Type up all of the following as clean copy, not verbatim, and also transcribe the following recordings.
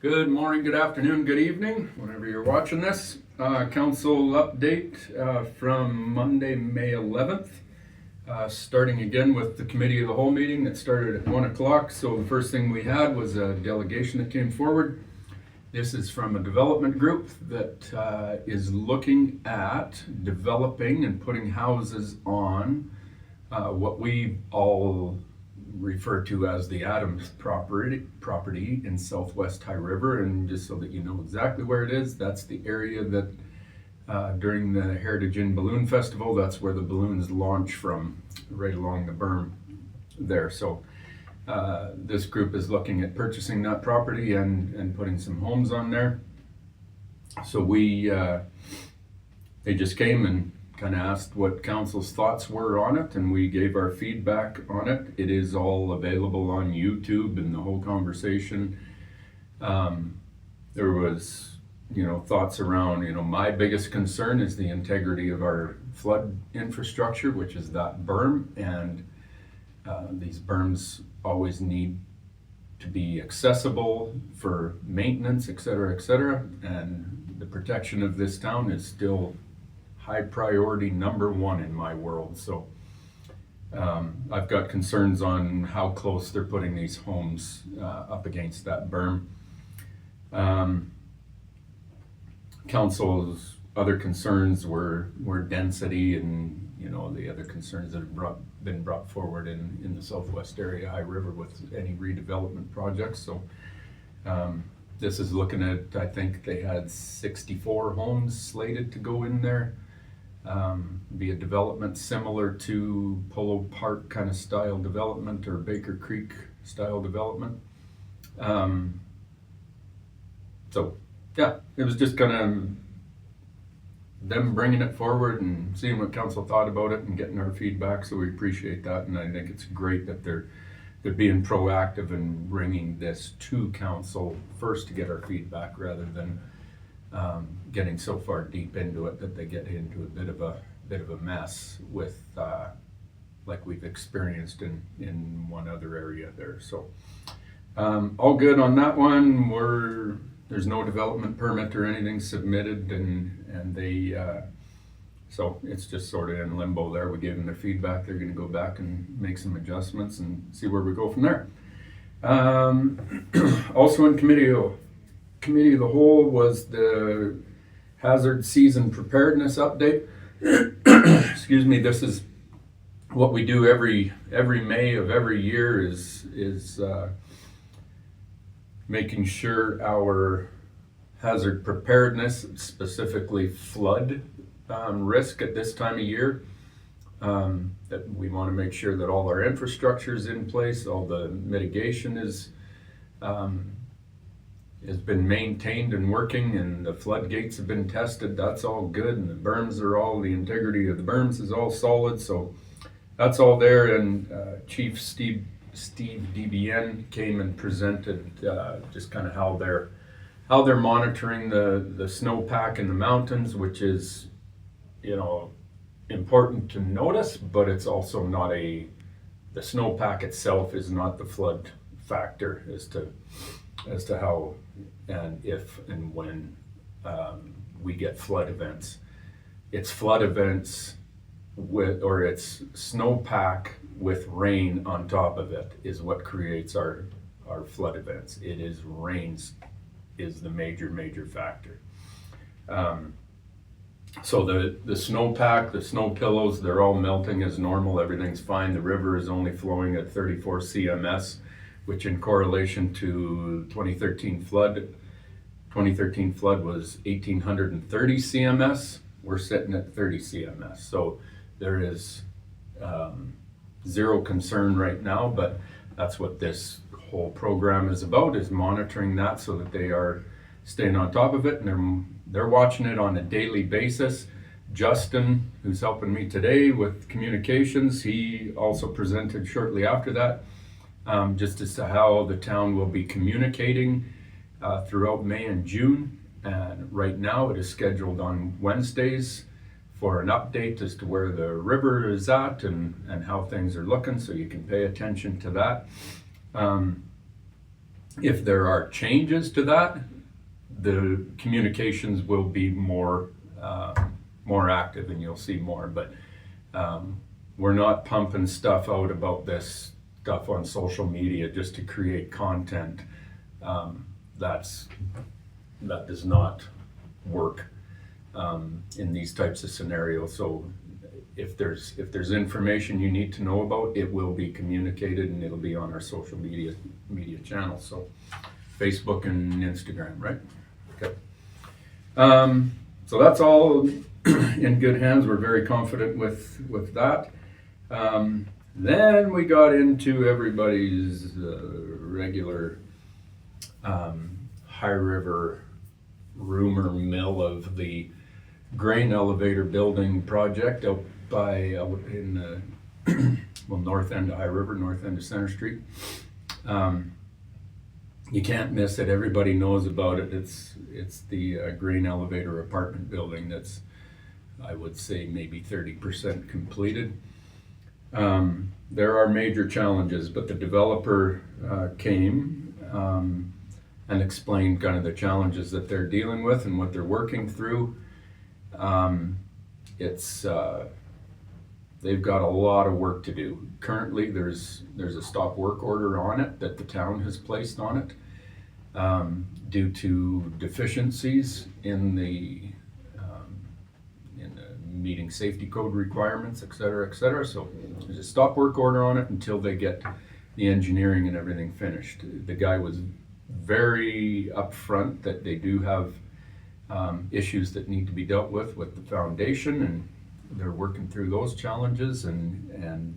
Good morning, good afternoon, good evening, whenever you're watching this. Council update from Monday, May 11th. Starting again with the committee of the whole meeting that started at 1 o'clock. So the first thing we had was a delegation that came forward. This is from a development group that is looking at developing and putting houses on what we all refer to as the Adams property in southwest High River. And just so that you know exactly where it is, that's the area that during the Heritage Inn Balloon Festival, that's where the balloons launch from, right along the berm there. So this group is looking at purchasing that property and putting some homes on there. So they just came and kind of asked what council's thoughts were on it, and we gave our feedback on it. It is all available on YouTube and the whole conversation. There was, thoughts around, my biggest concern is the integrity of our flood infrastructure, which is that berm, and these berms always need to be accessible for maintenance, et cetera, and the protection of this town is still high priority number one in my world. So I've got concerns on how close they're putting these homes up against that berm. Council's other concerns were density and the other concerns that have been brought forward in the southwest area, High River, with any redevelopment projects. So this is looking at, I think they had 64 homes slated to go in there. Be a development similar to Polo Park kind of style development or Baker Creek style development. So yeah, it was just kind of them bringing it forward and seeing what council thought about it and getting our feedback. So we appreciate that, and I think it's great that they're being proactive and bringing this to council first to get our feedback rather than getting so far deep into it that they get into a bit of a mess with like we've experienced in one other area there. So all good on that one. There's no development permit or anything submitted, and they so it's just sort of in limbo there. We gave them their feedback. They're going to go back and make some adjustments and see where we go from there. Also in committee of the whole was the hazard season preparedness update. Excuse me. This is what we do every May of every year is making sure our hazard preparedness, specifically flood risk at this time of year, that we want to make sure that all our infrastructure is in place, all the mitigation has been maintained and working, and the floodgates have been tested. That's all good, and the integrity of the berms is all solid. So that's all there. And Chief Steve DBN came and presented just kind of how they're monitoring the snowpack in the mountains, which is important to notice, but it's also not the snowpack itself is not the flood factor as to how and if and when we get flood events. It's flood events it's snowpack with rain on top of it is what creates our flood events. It is rains is the major factor. So the snowpack, the snow pillows, they're all melting as normal. Everything's fine. The river is only flowing at 34 CMS, which in correlation to 2013 flood was 1,830 CMS. We're sitting at 30 CMS. So there is zero concern right now, but that's what this whole program is about, is monitoring that so that they are staying on top of it, and they're watching it on a daily basis. Justin, who's helping me today with communications, he also presented shortly after that, just as to how the town will be communicating throughout May and June. And right now it is scheduled on Wednesdays for an update as to where the river is at and how things are looking, so you can pay attention to that. If there are changes to that, the communications will be more active, and you'll see more. But we're not pumping stuff out about this stuff on social media just to create content. That does not work in these types of scenarios. So if there's information you need to know about, it will be communicated, and it'll be on our social media channels. So Facebook and Instagram, right? Okay. So that's all in good hands. We're very confident with that. Then we got into everybody's regular High River rumor mill of the grain elevator building project out in north end of High River, north end of Center Street. You can't miss it. Everybody knows about it. It's the grain elevator apartment building that's, I would say, maybe 30% completed. There are major challenges, but the developer came and explained kind of the challenges that they're dealing with and what they're working through. They've got a lot of work to do. Currently, there's a stop work order on it that the town has placed on it due to deficiencies in the meeting safety code requirements, et cetera, et cetera. So there's a stop work order on it until they get the engineering and everything finished. The guy was very upfront that they do have issues that need to be dealt with the foundation, and they're working through those challenges, and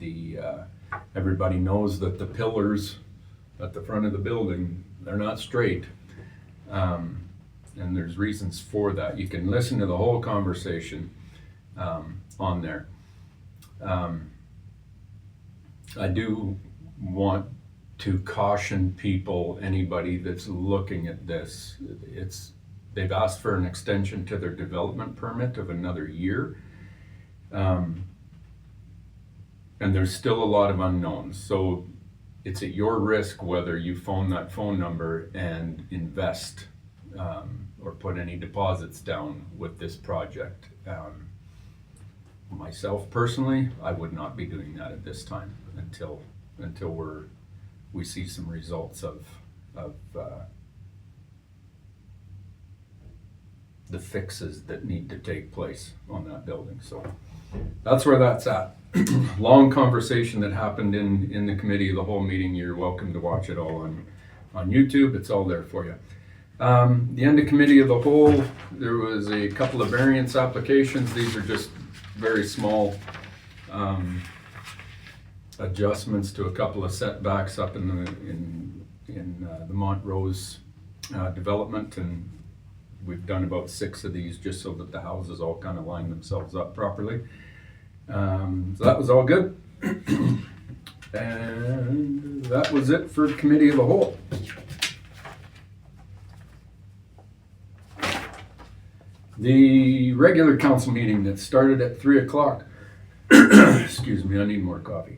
everybody knows that the pillars at the front of the building, they're not straight, and there's reasons for that. You can listen to the whole conversation on there. I do want to caution people, anybody that's looking at this, they've asked for an extension to their development permit of another year. And there's still a lot of unknowns. So it's at your risk whether you phone that phone number and invest or put any deposits down with this project. Myself personally, I would not be doing that at this time until we see some results of the fixes that need to take place on that building. So that's where that's at. Long conversation that happened in the committee of the whole meeting. You're welcome to watch it all on YouTube. It's all there for you. The end of committee of the whole, there was a couple of variance applications. These are just very small adjustments to a couple of setbacks up in the Montrose development, and we've done about 6 of these just so that the houses all kind of line themselves up properly. So that was all good. And that was it for committee of the whole. The regular council meeting that started at 3 o'clock. Excuse me, I need more coffee.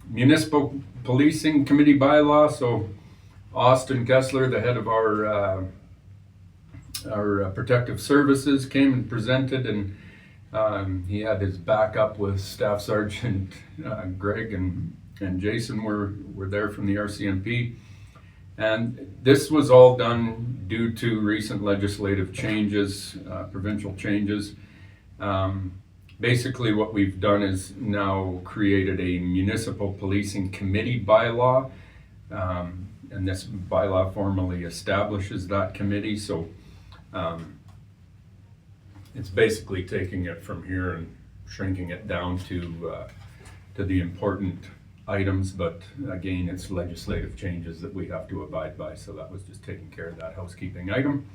Municipal policing committee bylaw. So Austin Kessler, the head of our protective services, came and presented, and he had his backup with Staff Sergeant Greg and Jason were there from the RCMP. And this was all done due to recent legislative changes, provincial changes. Basically what we've done is now created a municipal policing committee bylaw, and this bylaw formally establishes that committee. So it's basically taking it from here and shrinking it down to the important items, but again, it's legislative changes that we have to abide by, so that was just taking care of that housekeeping item.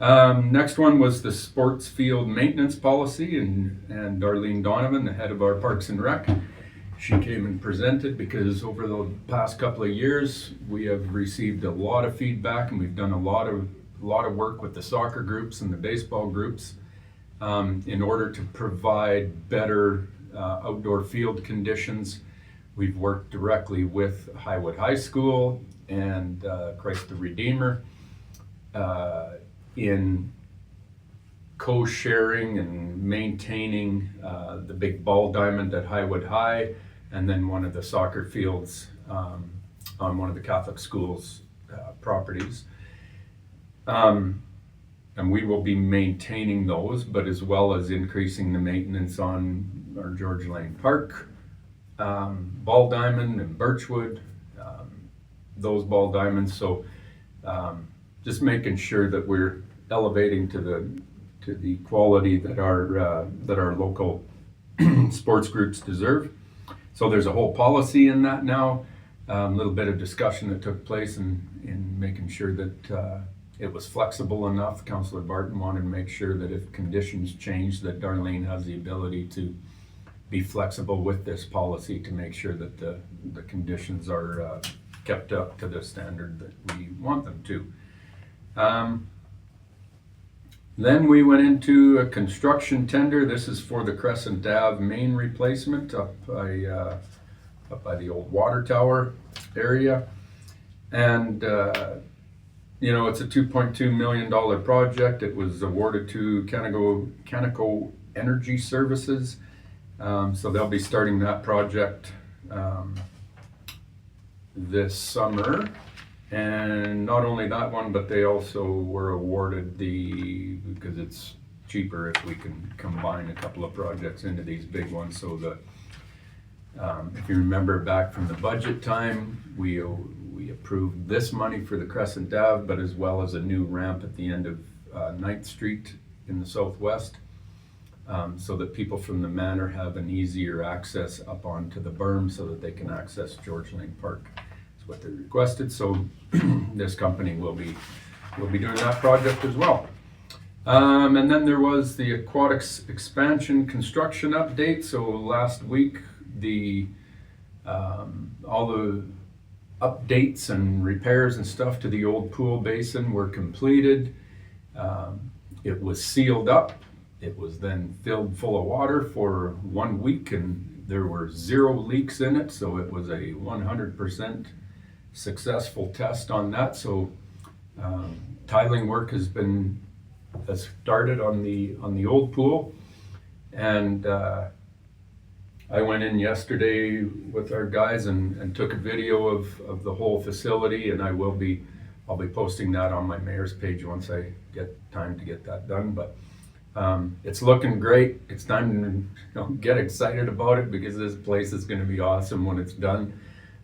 Next one was the sports field maintenance policy, and Darlene Donovan, the head of our Parks and Rec, she came and presented because over the past couple of years we have received a lot of feedback, and we've done a lot of work with the soccer groups and the baseball groups in order to provide better outdoor field conditions We've worked directly with Highwood High School and Christ the Redeemer in co-sharing and maintaining the big ball diamond at Highwood High, and then one of the soccer fields on one of the Catholic schools' properties. And we will be maintaining those, but as well as increasing the maintenance on our George Lane Park, ball diamond and Birchwood, those ball diamonds. So just making sure that we're elevating to the quality that our local sports groups deserve. So there's a whole policy in that now. A little bit of discussion that took place in making sure that it was flexible enough. Councillor Barton wanted to make sure that if conditions change, that Darlene has the ability to be flexible with this policy to make sure that the conditions are kept up to the standard that we want them to. Then we went into a construction tender. This is for the Crescent Ave main replacement up by the old water tower area. And it's a $2.2 million project. It was awarded to Canaco Energy Services. So they'll be starting that project this summer. And not only that one, but they also were awarded because it's cheaper if we can combine a couple of projects into these big ones. So if you remember back from the budget time, we approved this money for the Crescent Ave, but as well as a new ramp at the end of 9th Street in the southwest, so that people from the manor have an easier access up onto the berm so that they can access George Lane Park. That's what they requested. So this company will be doing that project as well. And then there was the aquatics expansion construction update. So last week, all the updates and repairs and stuff to the old pool basin were completed. It was sealed up. It was then filled full of water for 1 week, and there were 0 leaks in it. So it was a 100% successful test on that. So tiling work has started on the old pool, and I went in yesterday with our guys and took a video of the whole facility, and I'll be posting that on my mayor's page once I get time to get that done. But it's looking great. It's time to get excited about it, because this place is going to be awesome when it's done.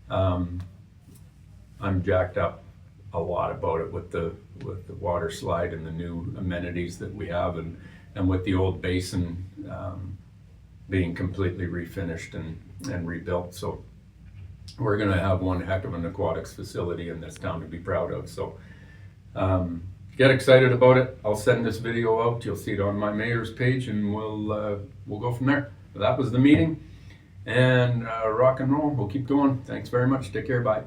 I'm jacked up a lot about it with the water slide and the new amenities that we have, and with the old basin being completely refinished and rebuilt. So we're going to have one heck of an aquatics facility in this town to be proud of. So get excited about it. I'll send this video out. You'll see it on my mayor's page, and we'll go from there. But that was the meeting, and rock and roll. We'll keep going. Thanks very much. Take care. Bye.